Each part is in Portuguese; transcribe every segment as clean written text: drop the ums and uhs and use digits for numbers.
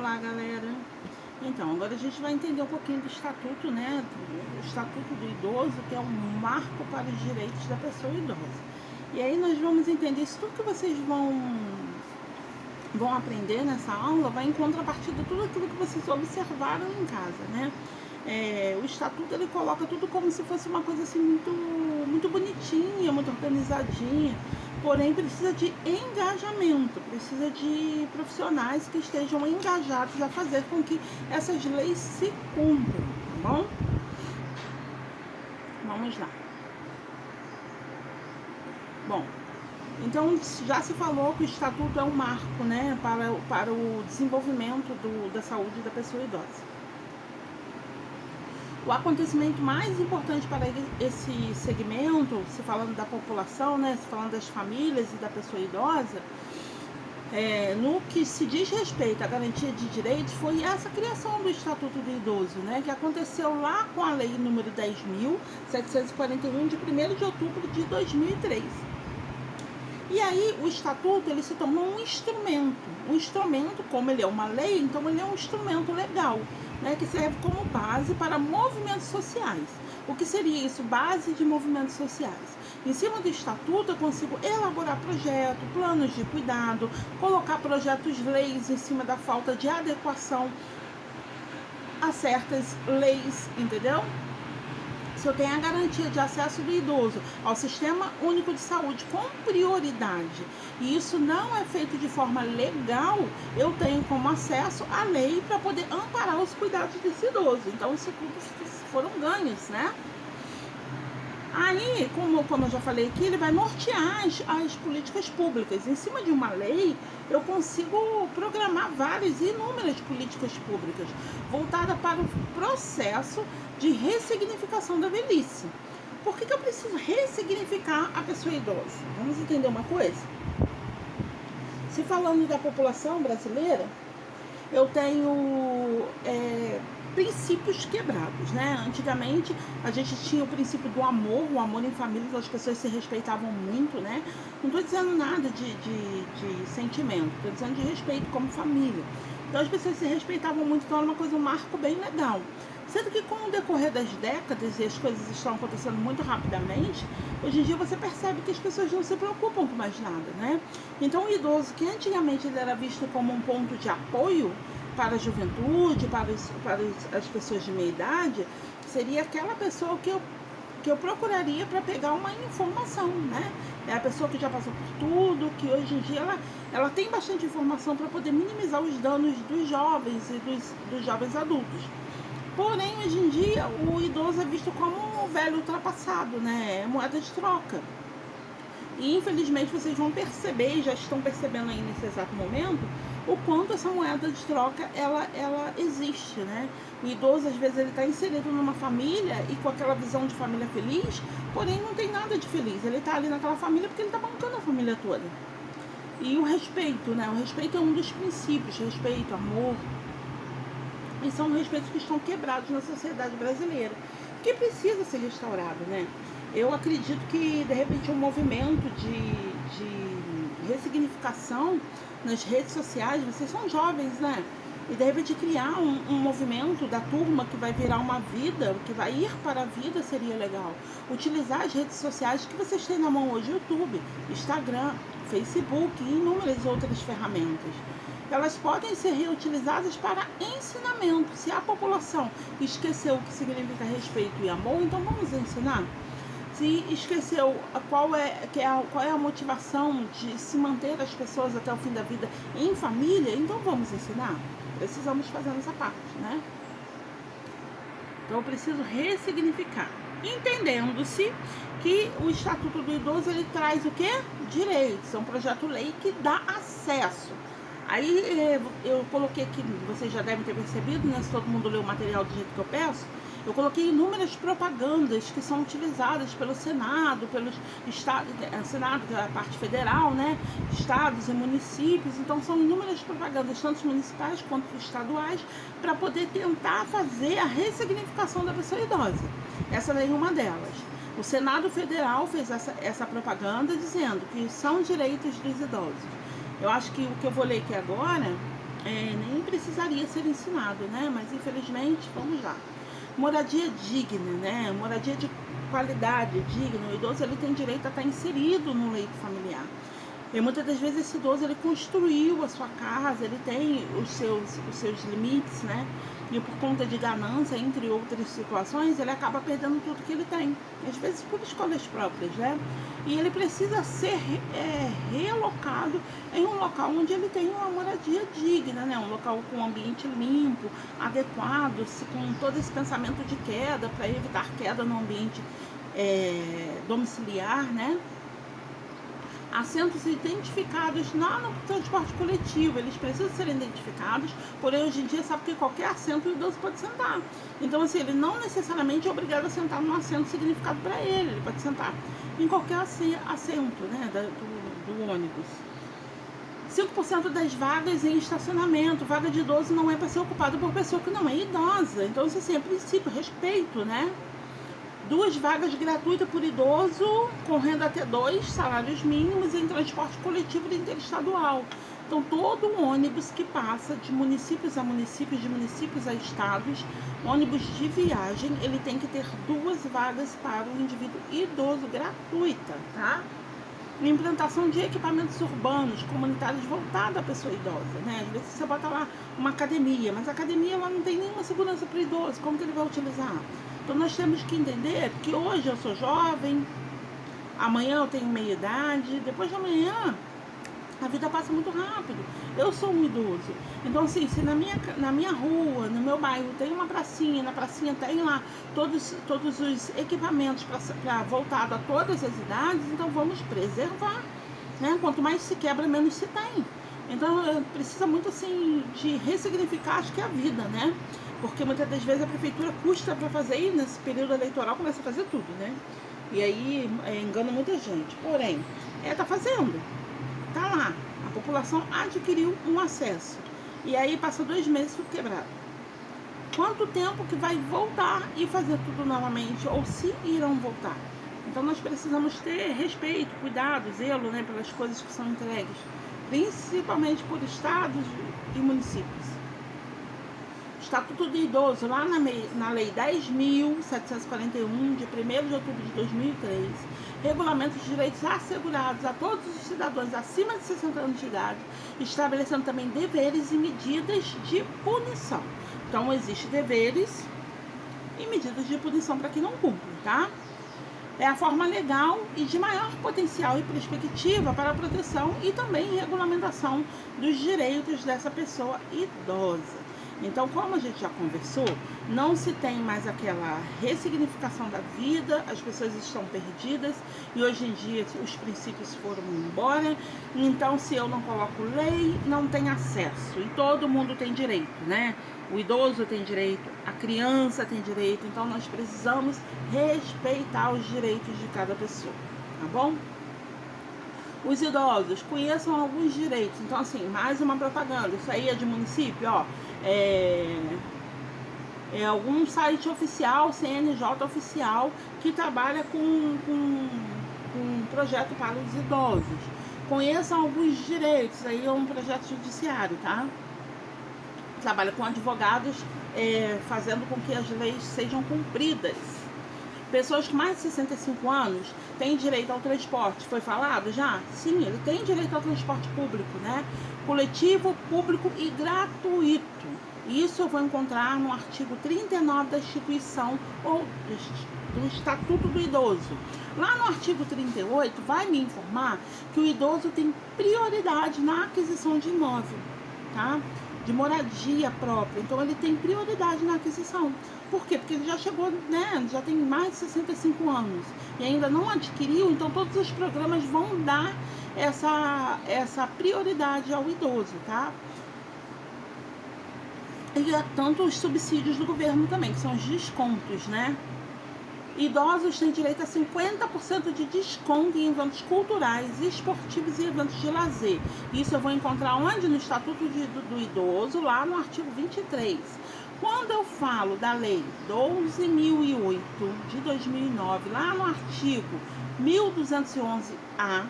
Olá, galera. Então, agora a gente vai entender um pouquinho do estatuto, né? O estatuto do idoso, que é um marco para os direitos da pessoa idosa. E aí nós vamos entender isso tudo que vocês vão aprender nessa aula, vai em contrapartida de tudo aquilo que vocês observaram em casa, né? O estatuto, ele coloca tudo como se fosse uma coisa assim muito bonitinha, muito organizadinha, porém precisa de engajamento, precisa de profissionais que estejam engajados a fazer com que essas leis se cumpram, tá bom? Vamos lá. Bom, então já se falou que o estatuto é um marco, né, para o desenvolvimento da saúde da pessoa idosa. O acontecimento mais importante para esse segmento, se falando da população, né, se falando das famílias e da pessoa idosa, no que se diz respeito à garantia de direitos, foi essa criação do Estatuto do Idoso, né, que aconteceu lá com a Lei número 10.741, de 1º de outubro de 2003. E aí o Estatuto, ele se tornou um instrumento, como ele é uma lei, então ele é um instrumento legal, né, que serve como base para movimentos sociais. O que seria isso? Base de movimentos sociais. Em cima do Estatuto eu consigo elaborar projetos, planos de cuidado, colocar projetos-leis em cima da falta de adequação a certas leis, entendeu? Se eu tenho a garantia de acesso do idoso ao Sistema Único de Saúde com prioridade, e isso não é feito de forma legal, eu tenho como acesso à lei para poder amparar os cuidados desse idoso. Então, os recursos foram ganhos, né? Aí, como eu já falei aqui, ele vai nortear as políticas públicas. Em cima de uma lei, eu consigo programar várias e inúmeras políticas públicas voltadas para o processo de ressignificação da velhice. Por que eu preciso ressignificar a pessoa idosa? Vamos entender uma coisa? Se falando da população brasileira, eu tenho princípios quebrados, né? Antigamente a gente tinha o princípio do amor, o amor em família, as pessoas se respeitavam muito, né? Não estou dizendo nada de sentimento, estou dizendo de respeito como família. Então as pessoas se respeitavam muito, então era uma coisa, um marco bem legal. Sendo que com o decorrer das décadas, e as coisas estão acontecendo muito rapidamente, hoje em dia você percebe que as pessoas não se preocupam com mais nada, né? Então o idoso, que antigamente ele era visto como um ponto de apoio para a juventude, para as pessoas de meia idade, seria aquela pessoa que eu procuraria para pegar uma informação, né? É a pessoa que já passou por tudo, que hoje em dia ela tem bastante informação para poder minimizar os danos dos jovens e dos jovens adultos. Porém, hoje em dia, o idoso é visto como um velho ultrapassado, né? É moeda de troca. E infelizmente vocês vão perceber, e já estão percebendo aí nesse exato momento, o quanto essa moeda de troca ela existe, né? O idoso, às vezes, ele está inserido numa família e com aquela visão de família feliz, porém não tem nada de feliz. Ele está ali naquela família porque ele está bancando a família toda. E o respeito, né? O respeito é um dos princípios, respeito, amor. E são respeitos que estão quebrados na sociedade brasileira, que precisa ser restaurado, né? Eu acredito que, de repente, um movimento de ressignificação nas redes sociais, vocês são jovens, né? E, de repente, criar um movimento da turma que vai virar uma vida, que vai ir para a vida, seria legal. Utilizar as redes sociais que vocês têm na mão hoje, YouTube, Instagram, Facebook e inúmeras outras ferramentas. Elas podem ser reutilizadas para ensinamento. Se a população esqueceu o que significa respeito e amor, então vamos ensinar. Se esqueceu qual é a motivação de se manter as pessoas até o fim da vida em família, então vamos ensinar. Precisamos fazer essa parte, né? Então eu preciso ressignificar. Entendendo-se que o Estatuto do Idoso, ele traz o quê? Direitos. É um projeto-lei que dá acesso. Aí eu coloquei aqui, vocês já devem ter percebido, né? Se todo mundo lê o material do jeito que eu peço, eu coloquei inúmeras propagandas que são utilizadas pelo Senado, pelos estados, Senado, que é a parte federal, né? Estados e municípios. Então são inúmeras propagandas, tanto municipais quanto estaduais, para poder tentar fazer a ressignificação da pessoa idosa. Essa daí é uma delas. O Senado Federal fez essa propaganda dizendo que são direitos dos idosos. Eu acho que o que eu vou ler aqui agora nem precisaria ser ensinado, né? Mas infelizmente, vamos lá. Moradia digna, né? Moradia de qualidade, digna. O idoso ele tem direito a estar inserido no leito familiar. E muitas das vezes esse idoso ele construiu a sua casa, ele tem os seus limites, né? E por conta de ganância, entre outras situações, ele acaba perdendo tudo que ele tem. Às vezes por escolhas próprias, né? E ele precisa ser relocado em um local onde ele tem uma moradia digna, né? Um local com um ambiente limpo, adequado, com todo esse pensamento de queda, para evitar queda no ambiente domiciliar, né? Assentos identificados lá no transporte coletivo, eles precisam ser identificados, porém hoje em dia sabe que qualquer assento o idoso pode sentar. Então assim, ele não necessariamente é obrigado a sentar num assento significado para ele pode sentar em qualquer assento, né, do ônibus. 5% das vagas em estacionamento, vaga de idoso não é para ser ocupada por pessoa que não é idosa. Então isso assim, é princípio, respeito, né? 2 vagas gratuitas por idoso, com renda até 2 salários mínimos em transporte coletivo interestadual. Então, todo ônibus que passa de municípios a municípios, de municípios a estados, ônibus de viagem, ele tem que ter 2 vagas para o indivíduo idoso gratuita, tá? Implantação de equipamentos urbanos, comunitários voltados à pessoa idosa, né? Às vezes você bota lá uma academia, mas a academia ela não tem nenhuma segurança para o idoso, como que ele vai utilizar? Então nós temos que entender que hoje eu sou jovem, amanhã eu tenho meia idade, depois de amanhã a vida passa muito rápido. Eu sou um idoso. Então assim, se na minha rua, no meu bairro tem uma pracinha, na pracinha tem lá todos os equipamentos para voltado a todas as idades, então vamos preservar, né? Quanto mais se quebra, menos se tem. Então precisa muito assim de ressignificar, acho que é a vida, né? Porque muitas das vezes a prefeitura custa para fazer e nesse período eleitoral começa a fazer tudo, né? E aí engana muita gente. Porém, tá fazendo. Tá lá. A população adquiriu um acesso. E aí passa 2 meses tudo quebrado. Quanto tempo que vai voltar e fazer tudo novamente? Ou se irão voltar? Então nós precisamos ter respeito, cuidado, zelo, né, pelas coisas que são entregues. Principalmente por estados e municípios. Estatuto do Idoso, lá na Lei 10.741, de 1º de outubro de 2003, regulamenta os direitos assegurados a todos os cidadãos acima de 60 anos de idade, estabelecendo também deveres e medidas de punição. Então, existem deveres e medidas de punição para quem não cumpre, tá? É a forma legal e de maior potencial e perspectiva para a proteção e também regulamentação dos direitos dessa pessoa idosa. Então, como a gente já conversou, não se tem mais aquela ressignificação da vida, as pessoas estão perdidas e hoje em dia os princípios foram embora. Então, se eu não coloco lei, não tem acesso e todo mundo tem direito, né? O idoso tem direito, a criança tem direito, então nós precisamos respeitar os direitos de cada pessoa, tá bom? Os idosos conheçam alguns direitos. Então, assim, mais uma propaganda. Isso aí é de município, ó. É algum site oficial, CNJ oficial, que trabalha com um projeto para os idosos. Conheçam alguns direitos. Aí é um projeto judiciário, tá? Trabalha com advogados, fazendo com que as leis sejam cumpridas. Pessoas com mais de 65 anos têm direito ao transporte. Foi falado já? Sim, ele tem direito ao transporte público, né? Coletivo, público e gratuito. Isso eu vou encontrar no artigo 39 da instituição ou do Estatuto do Idoso. Lá no artigo 38 vai me informar que o idoso tem prioridade na aquisição de imóvel, tá? De moradia própria. Então ele tem prioridade na aquisição. Por quê? Porque ele já chegou, né? Já tem mais de 65 anos e ainda não adquiriu, então todos os programas vão dar essa prioridade ao idoso, tá? E tanto os subsídios do governo também, que são os descontos, né? Idosos têm direito a 50% de desconto em eventos culturais, esportivos e eventos de lazer. Isso eu vou encontrar onde? No Estatuto do Idoso, lá no artigo 23. Quando eu falo da Lei 12.008 de 2009, lá no artigo 1211A,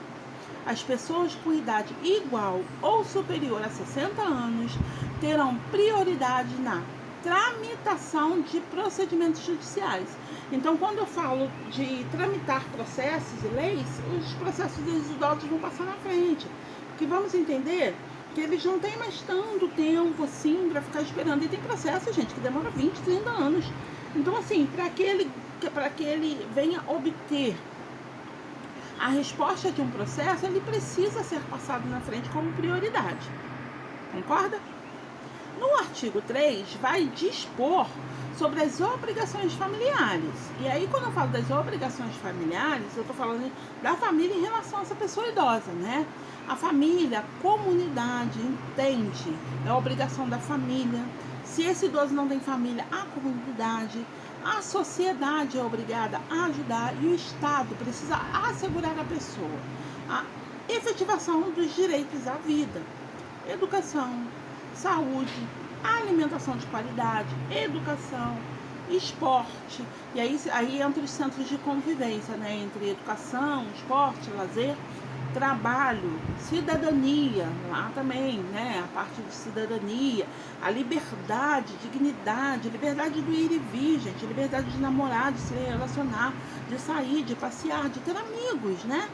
as pessoas com idade igual ou superior a 60 anos terão prioridade na tramitação de procedimentos judiciais. Então, quando eu falo de tramitar processos e leis, os processos dos idosos vão passar na frente. Porque vamos entender que eles não têm mais tanto tempo assim para ficar esperando. E tem processo, gente, que demora 20, 30 anos. Então, assim, para que ele venha obter a resposta de um processo, ele precisa ser passado na frente como prioridade. Concorda? No artigo 3, vai dispor sobre as obrigações familiares. E aí, quando eu falo das obrigações familiares, eu estou falando da família em relação a essa pessoa idosa, né? A família, a comunidade entende, é a obrigação da família. Se esse idoso não tem família, a comunidade, a sociedade é obrigada a ajudar e o Estado precisa assegurar a pessoa a efetivação dos direitos à vida, educação, saúde, alimentação de qualidade, educação, esporte. E aí entra os centros de convivência, né? Entre educação, esporte, lazer, trabalho, cidadania, lá também, né? A parte de cidadania, a liberdade, dignidade, liberdade do ir e vir, gente, liberdade de namorar, de se relacionar, de sair, de passear, de ter amigos, né?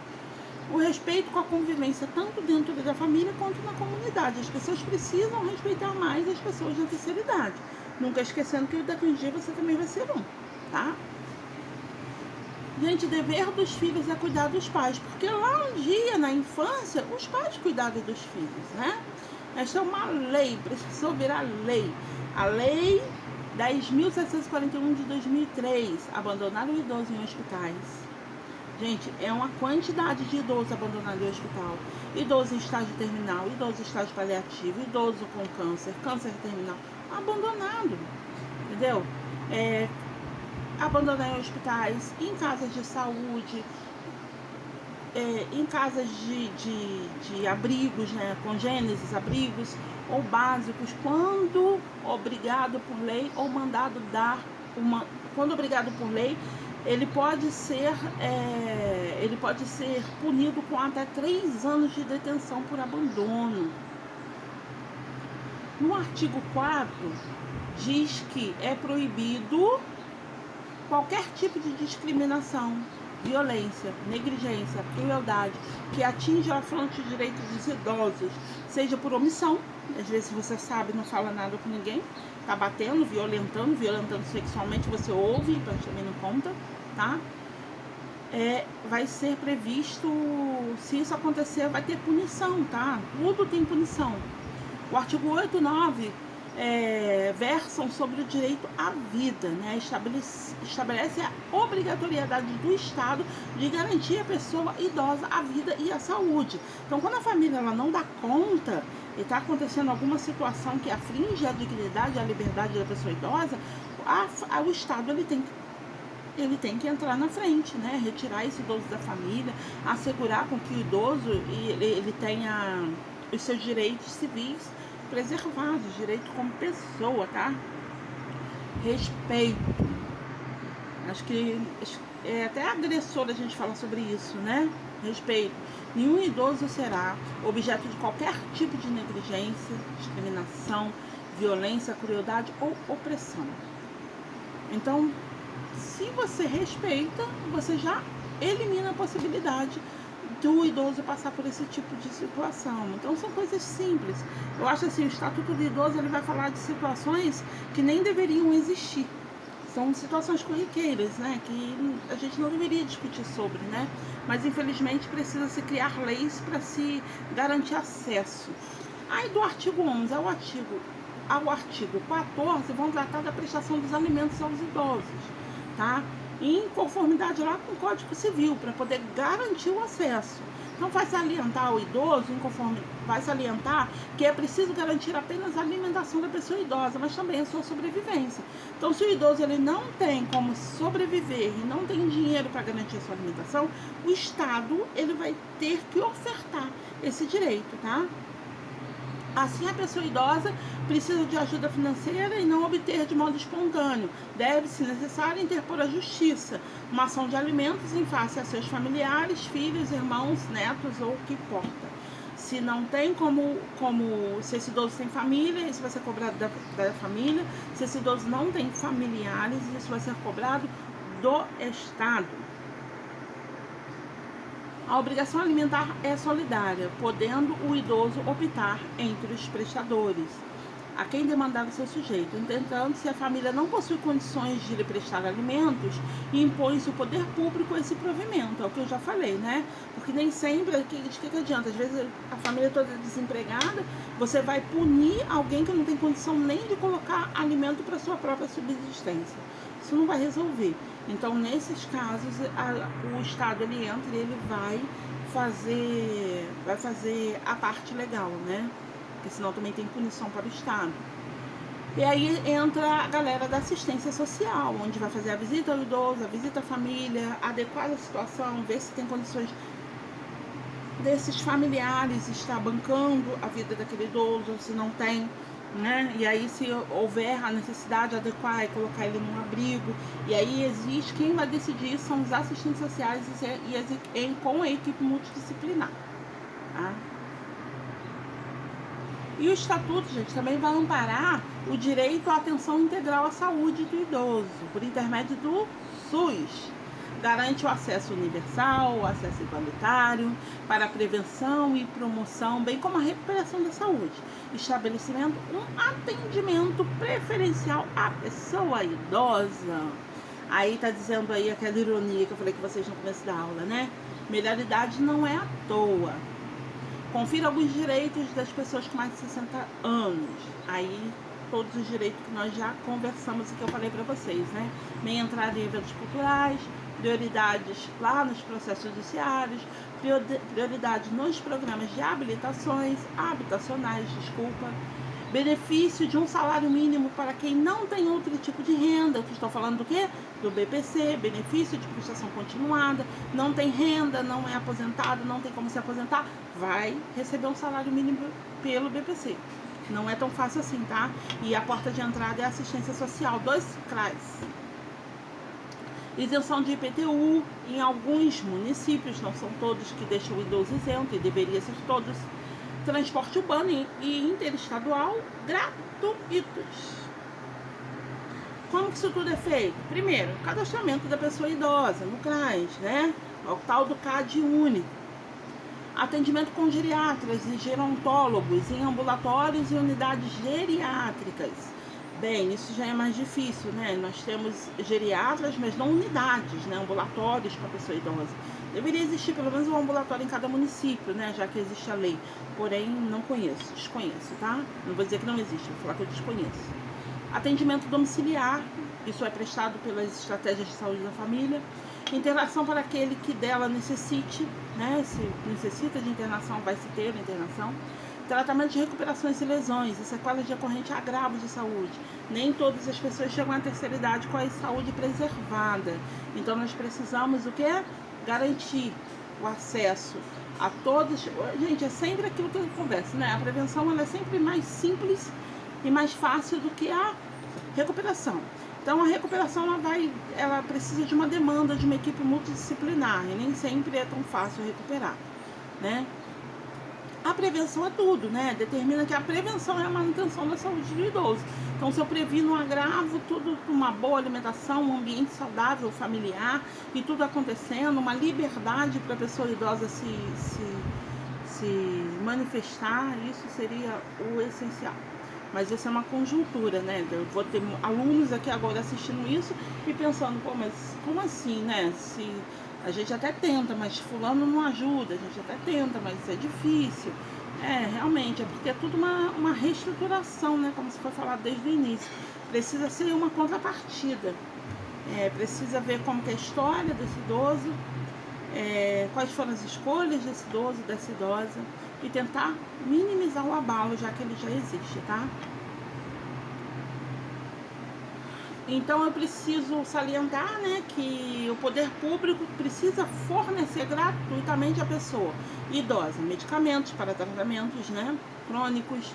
O respeito com a convivência tanto dentro da família quanto na comunidade. As pessoas precisam respeitar mais as pessoas da terceira idade. Nunca esquecendo que daqui a um dia você também vai ser um, tá? Gente, dever dos filhos é cuidar dos pais, porque lá um dia, na infância, os pais cuidavam dos filhos, né? Esta é uma lei, precisou virar lei. A lei 10.741 de 2003, abandonar o idoso em hospitais. Gente, é uma quantidade de idosos abandonados em hospital. Idoso em estágio terminal, idoso em estágio paliativo, idoso com câncer, câncer terminal, abandonado, entendeu? Abandonar em hospitais, em casas de saúde, em casas de abrigos, né, congêneses, abrigos ou básicos, quando obrigado por lei ou mandado dar quando obrigado por lei, ele pode ser punido com até 3 anos de detenção por abandono. No artigo 4, diz que é proibido qualquer tipo de discriminação, violência, negligência, crueldade que atinja ou afronte os direitos dos idosos, seja por omissão, às vezes você sabe, não fala nada com ninguém, tá batendo, violentando sexualmente, você ouve, mas também não conta, tá? Vai ser previsto, se isso acontecer, vai ter punição, tá? Tudo tem punição. O artigo 8 e 9 versam sobre o direito à vida, né? Estabelece a obrigatoriedade do Estado de garantir à pessoa idosa a vida e a saúde. Então, quando a família ela não dá conta e está acontecendo alguma situação que aflige a dignidade e a liberdade da pessoa idosa, o Estado ele tem que entrar na frente, né? Retirar esse idoso da família, assegurar com que o idoso ele tenha os seus direitos civis preservados, direito como pessoa, tá? Respeito. Acho que é até agressor a gente falar sobre isso, né? Respeito. Nenhum idoso será objeto de qualquer tipo de negligência, discriminação, violência, crueldade ou opressão. Então, se você respeita, você já elimina a possibilidade do idoso passar por esse tipo de situação. Então são coisas simples. Eu acho assim, o Estatuto do Idoso ele vai falar de situações que nem deveriam existir. São situações corriqueiras, né? Que a gente não deveria discutir sobre, né? Mas infelizmente precisa se criar leis para se garantir acesso. Aí do artigo 11 ao artigo 14 vão tratar da prestação dos alimentos aos idosos, tá? Em conformidade lá com o Código Civil, para poder garantir o acesso. Então vai salientar ao idoso, vai salientar que é preciso garantir apenas a alimentação da pessoa idosa, mas também a sua sobrevivência. Então se o idoso ele não tem como sobreviver e não tem dinheiro para garantir a sua alimentação, o Estado ele vai ter que ofertar esse direito, tá? Assim, a pessoa idosa precisa de ajuda financeira e não obter de modo espontâneo. Deve, se necessário, interpor à justiça uma ação de alimentos em face a seus familiares, filhos, irmãos, netos ou o que importa. Se não tem se esse idoso tem família, isso vai ser cobrado da família. Se esse idoso não tem familiares, isso vai ser cobrado do Estado. A obrigação alimentar é solidária, podendo o idoso optar entre os prestadores, a quem demandar o seu sujeito. Entretanto, se a família não possui condições de lhe prestar alimentos, impõe-se o poder público esse provimento. É o que eu já falei, né? Porque nem sempre, de que adianta? Às vezes a família toda desempregada, você vai punir alguém que não tem condição nem de colocar alimento para sua própria subsistência. Isso não vai resolver. Então, nesses casos, o Estado ele entra e ele vai fazer a parte legal, né? Porque senão também tem punição para o Estado. E aí entra a galera da assistência social, onde vai fazer a visita ao idoso, a visita à família, adequar a situação, ver se tem condições desses familiares estar bancando a vida daquele idoso, se não tem, né? E aí, se houver a necessidade de adequar e colocar ele num abrigo, e aí existe, quem vai decidir são os assistentes sociais com a equipe multidisciplinar, tá? E o Estatuto, gente, também vai amparar o direito à atenção integral à saúde do idoso, por intermédio do SUS. Garante o acesso universal, o acesso igualitário, para a prevenção e promoção, bem como a recuperação da saúde. Estabelecimento um atendimento preferencial à pessoa idosa. Aí está dizendo aí aquela ironia que eu falei que vocês no começo da aula, né? Melhor idade não é à toa. Confira alguns direitos das pessoas com mais de 60 anos. Aí, todos os direitos que nós já conversamos e que eu falei para vocês, né? Meia entrada em eventos culturais, prioridades lá nos processos judiciários, prioridade nos programas de habitacionais, benefício de um salário mínimo para quem não tem outro tipo de renda. Eu estou falando do quê? Do BPC, benefício de prestação continuada, não tem renda, não é aposentado, não tem como se aposentar, vai receber um salário mínimo pelo BPC. Não é tão fácil assim, tá? E a porta de entrada é a assistência social, 2 CRAS. Isenção de IPTU em alguns municípios, não são todos que deixam o idoso isento, e deveria ser todos. Transporte urbano e interestadual gratuitos. Como que isso tudo é feito? Primeiro, cadastramento da pessoa idosa no CRAS, né? O tal do CAD único. Atendimento com geriatras e gerontólogos em ambulatórios e unidades geriátricas. Bem, isso já é mais difícil, né? Nós temos geriatras, mas não unidades, né? Ambulatórios para a pessoa idosa. Deveria existir pelo menos um ambulatório em cada município, né? Já que existe a lei. Porém, não conheço, desconheço, tá? Não vou dizer que não existe, vou falar que eu desconheço. Atendimento domiciliar, isso é prestado pelas estratégias de saúde da família. Internação para aquele que dela necessite, né? Se necessita de internação, vai se ter internação. Tratamento de recuperações e lesões e sequelas decorrentes a agravos de saúde. Nem todas as pessoas chegam à terceira idade com a saúde preservada. Então, nós precisamos o quê? Garantir o acesso a todos. Gente, é sempre aquilo que eu converso, né? A prevenção ela é sempre mais simples e mais fácil do que a recuperação. Então, a recuperação ela precisa de uma demanda de uma equipe multidisciplinar e nem sempre é tão fácil recuperar, né? A prevenção é tudo, né? Determina que a prevenção é a manutenção da saúde do idoso. Então, se eu previno um agravo, tudo com uma boa alimentação, um ambiente saudável, familiar, e tudo acontecendo, uma liberdade para a pessoa idosa se manifestar, isso seria o essencial. Mas isso é uma conjuntura, né? Eu vou ter alunos aqui agora assistindo isso e pensando, pô, mas como assim, né? Se a gente até tenta, mas fulano não ajuda, a gente até tenta, mas é difícil. Realmente, é porque é tudo uma reestruturação, né? Como se foi falado desde o início. Precisa ser uma contrapartida. Precisa ver como que é a história desse idoso, quais foram as escolhas desse idoso, dessa idosa, e tentar minimizar o abalo, já que ele já existe, tá? Então, eu preciso salientar, né, que o poder público precisa fornecer gratuitamente à pessoa idosa medicamentos para tratamentos, né, crônicos,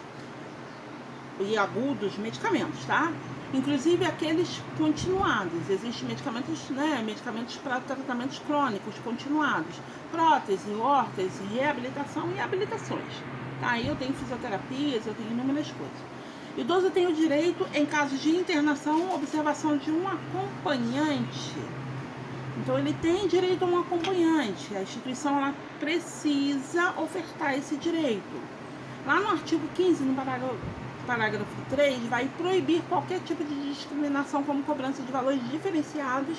e agudos medicamentos, tá? Inclusive aqueles continuados. Existem medicamentos, né? Medicamentos para tratamentos crônicos continuados, prótese, órtese, reabilitação e habilitações. Tá? Aí eu tenho fisioterapias, eu tenho inúmeras coisas. Idoso tem o direito, em caso de internação, observação de um acompanhante. Então ele tem direito a um acompanhante. A instituição ela precisa ofertar esse direito. Lá no artigo 15, no parágrafo 3, vai proibir qualquer tipo de discriminação como cobrança de valores diferenciados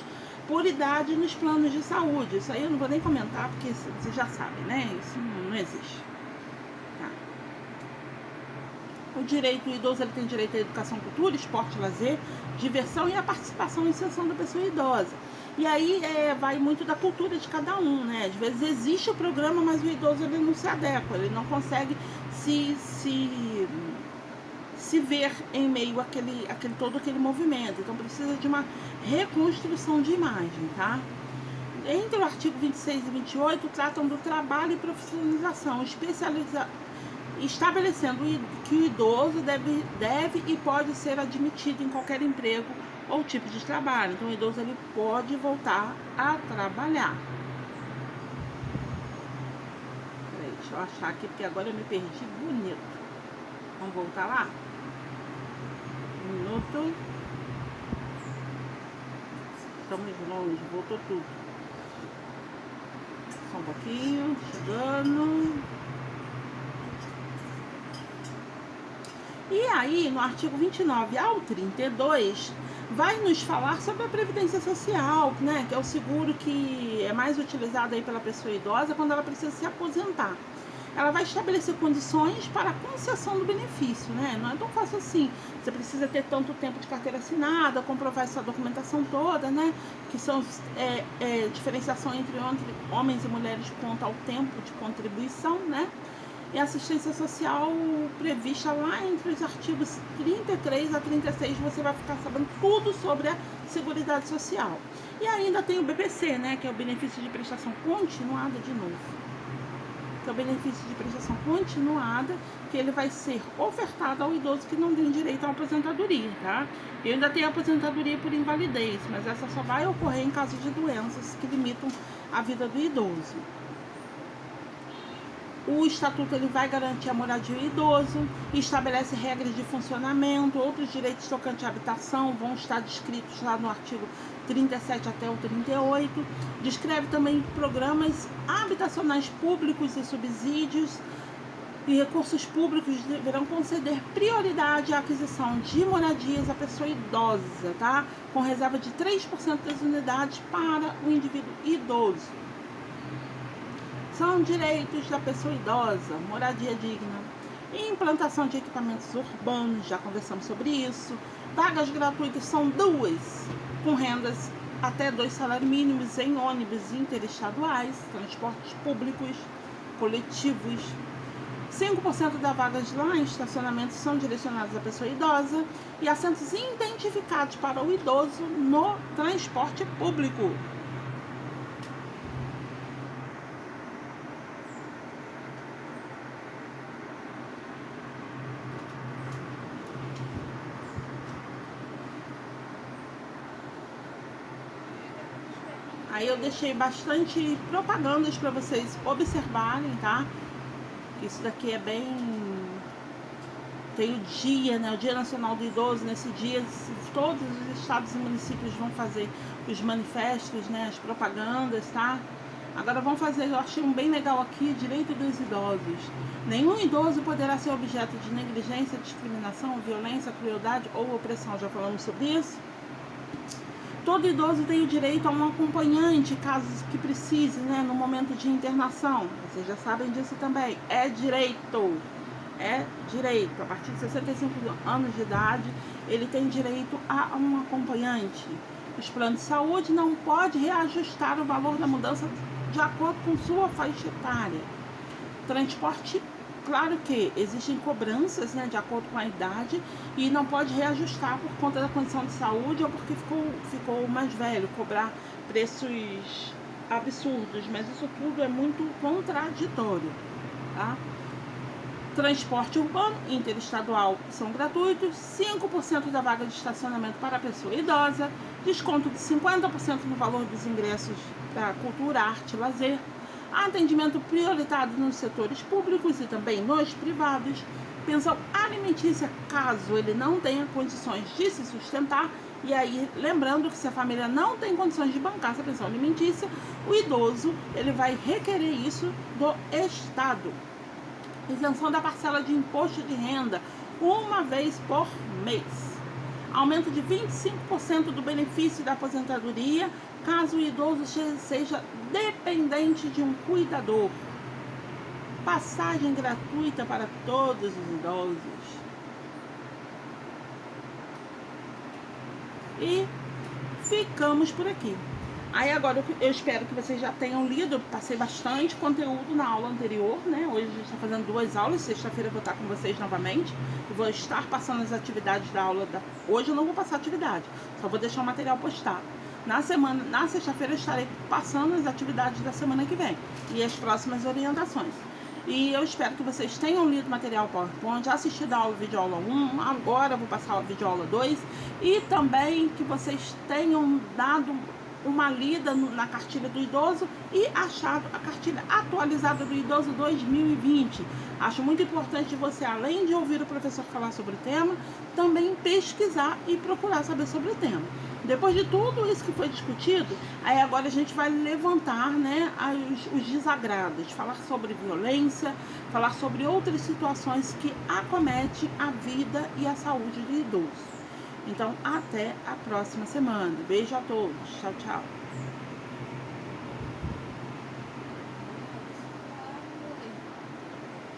por idade nos planos de saúde. Isso aí eu não vou nem comentar, porque vocês já sabem, né? Isso não existe. O direito, o idoso ele tem direito à educação, cultura, esporte, lazer, diversão e a participação e inserção da pessoa idosa. E aí vai muito da cultura de cada um, né? Às vezes existe o programa, mas o idoso ele não se adequa, ele não consegue se ver em meio todo aquele movimento. Então precisa de uma reconstrução de imagem, tá? Entre o artigo 26 e 28 tratam do trabalho e profissionalização, estabelecendo que o idoso deve e pode ser admitido em qualquer emprego ou tipo de trabalho. Então o idoso ele pode voltar a trabalhar. Peraí, deixa eu achar aqui, porque agora eu me perdi bonito. Vamos voltar lá? Um minuto. Estamos longe, voltou tudo. Só um pouquinho, chegando. E aí, no artigo 29 ao 32, vai nos falar sobre a Previdência Social, né? Que é o seguro que é mais utilizado aí pela pessoa idosa quando ela precisa se aposentar. Ela vai estabelecer condições para a concessão do benefício, né? Não é tão fácil assim. Você precisa ter tanto tempo de carteira assinada, comprovar essa documentação toda, né? Que são diferenciação entre homens e mulheres quanto ao tempo de contribuição, né? E assistência social prevista lá entre os artigos 33 a 36, você vai ficar sabendo tudo sobre a Seguridade Social. E ainda tem o BPC, né, que é o benefício de prestação continuada de novo. Que é o benefício de prestação continuada, que ele vai ser ofertado ao idoso que não tem direito à aposentadoria, tá? E ainda tem a aposentadoria por invalidez, mas essa só vai ocorrer em caso de doenças que limitam a vida do idoso. O estatuto ele vai garantir a moradia do idoso, estabelece regras de funcionamento, outros direitos tocantes à habitação vão estar descritos lá no artigo 37 até o 38. Descreve também programas habitacionais públicos e subsídios, e recursos públicos deverão conceder prioridade à aquisição de moradias à pessoa idosa, tá? Com reserva de 3% das unidades para o indivíduo idoso. São direitos da pessoa idosa, moradia digna, implantação de equipamentos urbanos, já conversamos sobre isso. Vagas gratuitas são 2, com rendas até 2 salários mínimos em ônibus interestaduais, transportes públicos, coletivos. 5% das vagas lá em estacionamentos são direcionadas à pessoa idosa e assentos identificados para o idoso no transporte público. Aí eu deixei bastante propagandas para vocês observarem, tá? Isso daqui é bem... Tem o dia, né? O Dia Nacional do Idoso. Nesse dia, todos os estados e municípios vão fazer os manifestos, né? As propagandas, tá? Agora vamos fazer, eu achei um bem legal aqui, direito dos idosos. Nenhum idoso poderá ser objeto de negligência, discriminação, violência, crueldade ou opressão. Já falamos sobre isso? Todo idoso tem o direito a um acompanhante, caso que precise, né, no momento de internação. Vocês já sabem disso também. É direito. É direito. A partir de 65 anos de idade, ele tem direito a um acompanhante. Os planos de saúde não podem reajustar o valor da mudança de acordo com sua faixa etária. Transporte, claro que existem cobranças, né, de acordo com a idade, e não pode reajustar por conta da condição de saúde ou porque ficou mais velho, cobrar preços absurdos, mas isso tudo é muito contraditório, tá? Transporte urbano interestadual são gratuitos, 5% da vaga de estacionamento para a pessoa idosa, desconto de 50% no valor dos ingressos da cultura, arte e lazer, atendimento prioritário nos setores públicos e também nos privados, pensão alimentícia caso ele não tenha condições de se sustentar. E aí, lembrando que se a família não tem condições de bancar essa pensão alimentícia, o idoso ele vai requerer isso do Estado. Isenção da parcela de imposto de renda uma vez por mês. Aumento de 25% do benefício da aposentadoria caso o idoso seja dependente de um cuidador. Passagem gratuita para todos os idosos. E ficamos por aqui. Aí agora eu espero que vocês já tenham lido, eu passei bastante conteúdo na aula anterior, né? Hoje a gente está fazendo 2 aulas, sexta-feira eu vou estar com vocês novamente. Eu vou estar passando as atividades da aula Hoje eu não vou passar atividade, só vou deixar o material postado. Na sexta-feira eu estarei passando as atividades da semana que vem e as próximas orientações. E eu espero que vocês tenham lido o material PowerPoint, assistido a aula videoaula 1, agora eu vou passar a videoaula 2 e também que vocês tenham dado uma lida na cartilha do idoso e achado a cartilha atualizada do idoso 2020. Acho muito importante você, além de ouvir o professor falar sobre o tema, também pesquisar e procurar saber sobre o tema. Depois de tudo isso que foi discutido, aí agora a gente vai levantar, né, os desagrados, falar sobre violência, falar sobre outras situações que acometem a vida e a saúde do idoso. Então, até a próxima semana. Beijo a todos. Tchau, tchau.